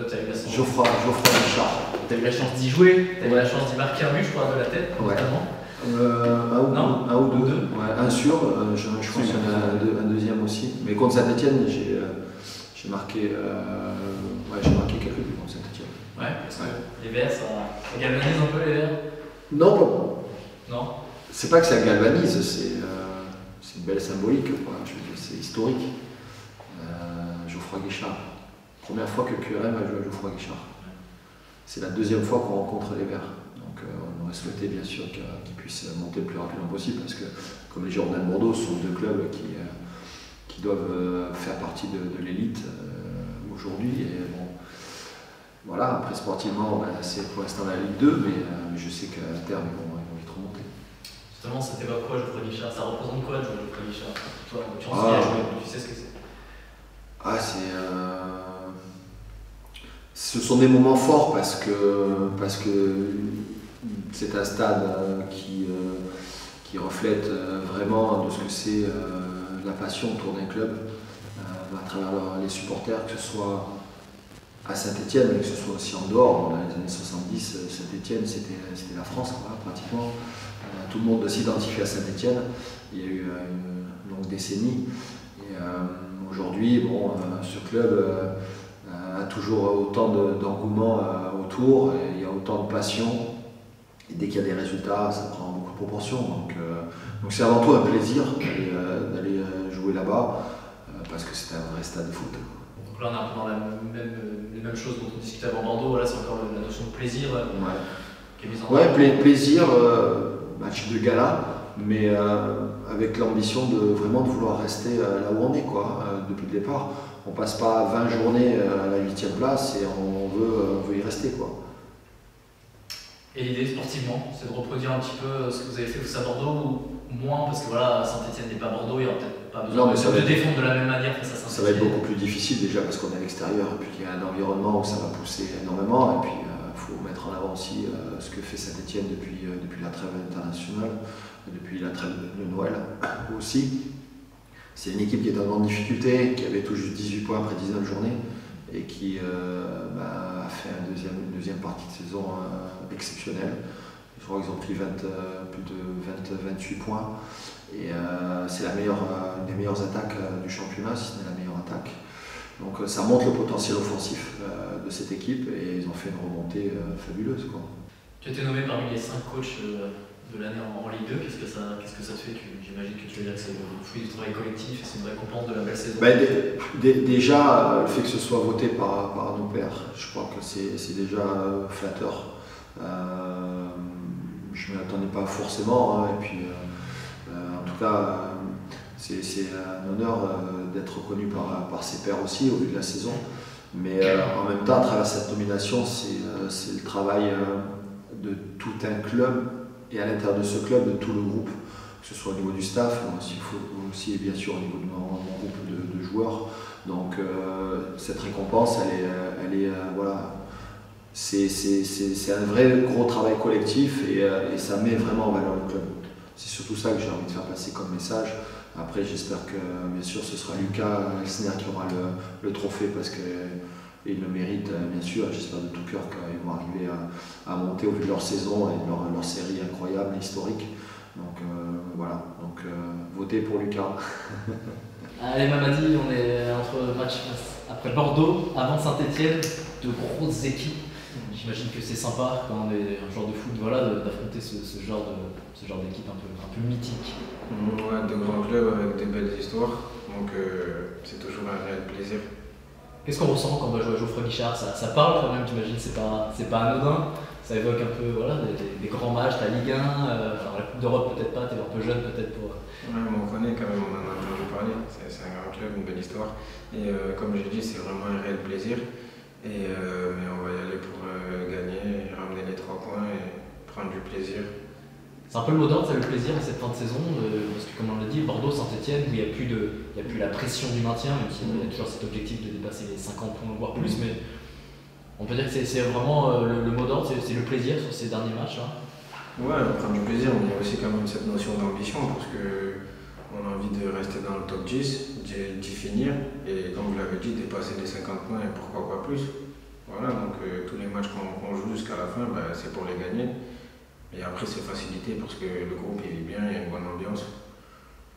Toi, tu as eu la chance. Geoffroy Richard. Tu as eu la chance d'y jouer, tu as eu la chance d'y marquer un but, je crois, de la tête, notamment. Un ou deux. Ouais, un sûr, je pense qu'il y en a un deuxième aussi. Mais contre Saint-Etienne, j'ai marqué quelques buts contre Saint-Etienne. Ouais, parce que les Verts, ça galvanise un peu les Verts. Non, pas. Non. C'est pas que ça galvanise, c'est une belle symbolique, quoi. Je veux dire, c'est historique. Geoffroy Guichard. Première fois que QRM a joué à Geoffroy Guichard. C'est la deuxième fois qu'on rencontre les Verts. Donc on aurait souhaité bien sûr qu'ils puissent monter le plus rapidement possible parce que comme les Girondins de Bordeaux sont deux clubs qui doivent faire partie de l'élite aujourd'hui. Et bon, voilà, après sportivement, c'est pour l'instant la Ligue 2, mais je sais qu'à terme ils vont vite remonter. Justement, c'était pas quoi Geoffroy Guichard? Ça représente quoi de jouer Geoffroy Guichard? Toi, tu en sais jouer, tu sais ce que c'est. Ce sont des moments forts parce que c'est un stade qui reflète vraiment de ce que c'est la passion autour d'un club à travers les supporters, que ce soit à Saint-Etienne, mais que ce soit aussi en dehors. Dans les années 70, Saint-Etienne c'était la France, quoi, pratiquement. Tout le monde s'identifie à Saint-Etienne. Il y a eu une longue décennie. Et aujourd'hui, bon, ce club a toujours autant d'engouement autour, et il y a autant de passion. Et dès qu'il y a des résultats, ça prend beaucoup de proportions. Donc c'est avant tout un plaisir d'aller jouer là-bas, parce que c'est un vrai stade de foot. Donc là, on est un peu dans les mêmes choses dont on discutait avant Bordeaux. Voilà, c'est encore la notion de plaisir qui est mise en avant. Ouais, plaisir, match de gala, mais avec l'ambition de vouloir rester là où on est, quoi, depuis le départ. On passe pas 20 journées à la 8e place et on veut y rester, quoi. Et l'idée sportivement, c'est de reproduire un petit peu ce que vous avez fait aussi à Bordeaux, ou moins, parce que voilà, Saint-Etienne n'est pas Bordeaux, il n'y aura peut-être pas besoin de défendre de la même manière face à Saint-Etienne. Ça va être beaucoup plus difficile déjà parce qu'on est à l'extérieur, et puis il y a un environnement où ça va pousser énormément, et puis il faut mettre en avant aussi ce que fait Saint-Etienne depuis la trêve internationale, depuis la trêve de Noël aussi. C'est une équipe qui est en grande difficulté, qui avait tout juste 18 points après 19 journées et qui a fait une deuxième partie de saison exceptionnelle. Je crois qu'ils ont pris plus de 28 points et c'est une des meilleures attaques du championnat, si ce n'est la meilleure attaque. Donc ça montre le potentiel offensif de cette équipe et ils ont fait une remontée fabuleuse, quoi. Tu as été nommé parmi les 5 coachs de l'année en Ligue 2, qu'est-ce que ça te fait? J'imagine que tu veux dire que c'est le fruit du travail collectif et c'est une récompense de la belle saison. Déjà, le fait que ce soit voté par nos pairs, je crois que c'est déjà flatteur. Je ne m'y attendais pas forcément, et puis en tout cas, c'est un honneur d'être reconnu par ses pairs aussi au vu de la saison. Mais en même temps, à travers cette nomination, c'est le travail de tout un club et à l'intérieur de ce club, de tout le groupe, que ce soit au niveau du staff, mais aussi bien sûr au niveau de mon groupe de joueurs. Donc cette récompense, voilà, c'est un vrai gros travail collectif et ça met vraiment en valeur le club. C'est surtout ça que j'ai envie de faire passer comme message. Après, j'espère que bien sûr ce sera Lucas Elsner qui aura le trophée parce que et ils le méritent, bien sûr. J'espère de tout cœur qu'ils vont arriver à monter au vu de leur saison et de leur série incroyable, historique. Donc voilà, votez pour Lucas. Allez Mamadi, on est entre match après Bordeaux, avant Saint-Etienne, de grosses équipes. J'imagine que c'est sympa quand on est un joueur de foot, voilà, d'affronter ce genre d'équipe un peu mythique. Ouais, de grands clubs avec des belles histoires, donc c'est toujours un réel plaisir. Qu'est-ce qu'on ressent quand on va jouer à Geoffroy Guichard? Ça parle quand même, t'imagines, c'est pas anodin. Ça évoque un peu voilà, des grands matchs, la Ligue 1, alors la Coupe d'Europe peut-être pas, t'es un peu jeune peut-être pour... Ouais, mais on connaît quand même, on en a entendu parler, c'est un grand club, une belle histoire. Et comme j'ai dit, c'est vraiment un réel plaisir. Mais on va y aller pour gagner, ramener les 3 points et prendre du plaisir. C'est un peu le mot d'ordre, ça, le plaisir en cette fin de saison, parce que comme on l'a dit, Bordeaux, Saint-Etienne, où il n'y a plus la pression du maintien, même s'il y a toujours cet objectif de dépasser les 50 points, voire plus, mais on peut dire que c'est vraiment le mot d'ordre, c'est le plaisir sur ces derniers matchs. Hein. Ouais, on prend du plaisir, mais il y a aussi quand même cette notion d'ambition, parce qu'on a envie de rester dans le top 10, d'y finir, et comme vous l'avez dit, dépasser les 50 points et pourquoi pas plus. Voilà, donc tous les matchs qu'on joue jusqu'à la fin, c'est pour les gagner. Et après, c'est facilité parce que le groupe il vit bien, il y a une bonne ambiance.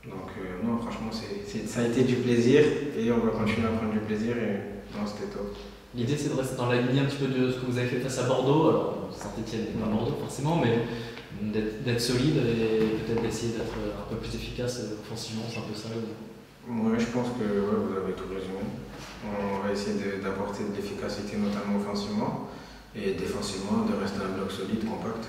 Donc, non, franchement, ça a été du plaisir et on va continuer à prendre du plaisir. Et non, c'était top. L'idée, c'est de rester dans la lignée un petit peu de ce que vous avez fait face à Bordeaux. Alors, Saint-Etienne n'est pas Bordeaux forcément, mais d'être solide et peut-être d'essayer d'être un peu plus efficace offensivement, c'est un peu ça. Moi, je pense que ouais, vous avez tout résumé. On va essayer d'apporter de l'efficacité, notamment offensivement, et défensivement, de rester un bloc solide, compact.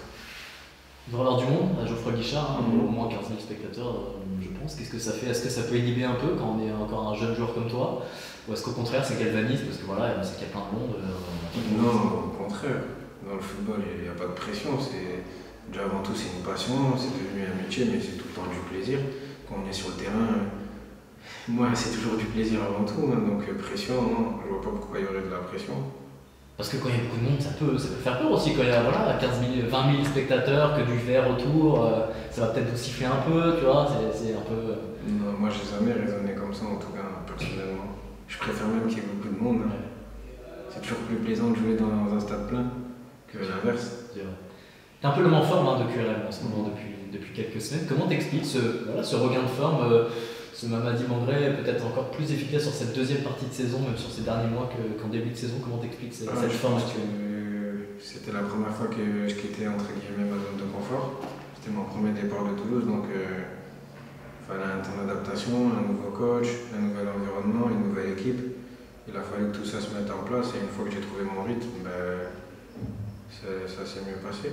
Il va y avoir du monde à Geoffroy Guichard, au moins 15 000 spectateurs, je pense. Qu'est-ce que ça fait? Est-ce que ça peut inhiber un peu quand on est encore un jeune joueur comme toi? Ou est-ce qu'au contraire c'est galvanise parce que voilà, on sait qu'il y a plein de monde Non, au contraire. Dans le football, il n'y a pas de pression. Déjà avant tout, c'est une passion, c'est devenu un métier, mais c'est tout le temps du plaisir. Quand on est sur le terrain, moi c'est toujours du plaisir avant tout. Donc pression, non, je vois pas pourquoi il y aurait de la pression. Parce que quand il y a beaucoup de monde, ça peut faire peur aussi. Quand il y a 15 000, 20 000 spectateurs, que du verre autour, ça va peut-être vous siffler un peu, tu vois, c'est un peu... Non, moi j'ai jamais raisonné comme ça, en tout cas, personnellement. Je préfère même qu'il y ait beaucoup de monde. Ouais. C'est toujours plus plaisant de jouer dans un stade plein que l'inverse. T'es un peu l'homme en forme de QRM en ce moment depuis quelques semaines. Comment t'expliques ce regain de forme, ce Mamadi Mangré peut-être encore plus efficace sur cette deuxième partie de saison, même sur ces derniers mois qu'en début de saison? Comment t'expliques cette forme actuelle? C'était la première fois que je quittais entre guillemets ma zone de confort. C'était mon premier départ de Toulouse, donc il fallait un temps d'adaptation, un nouveau coach, un nouvel environnement, une nouvelle équipe. Il a fallu que tout ça se mette en place et une fois que j'ai trouvé mon rythme, ça s'est mieux passé.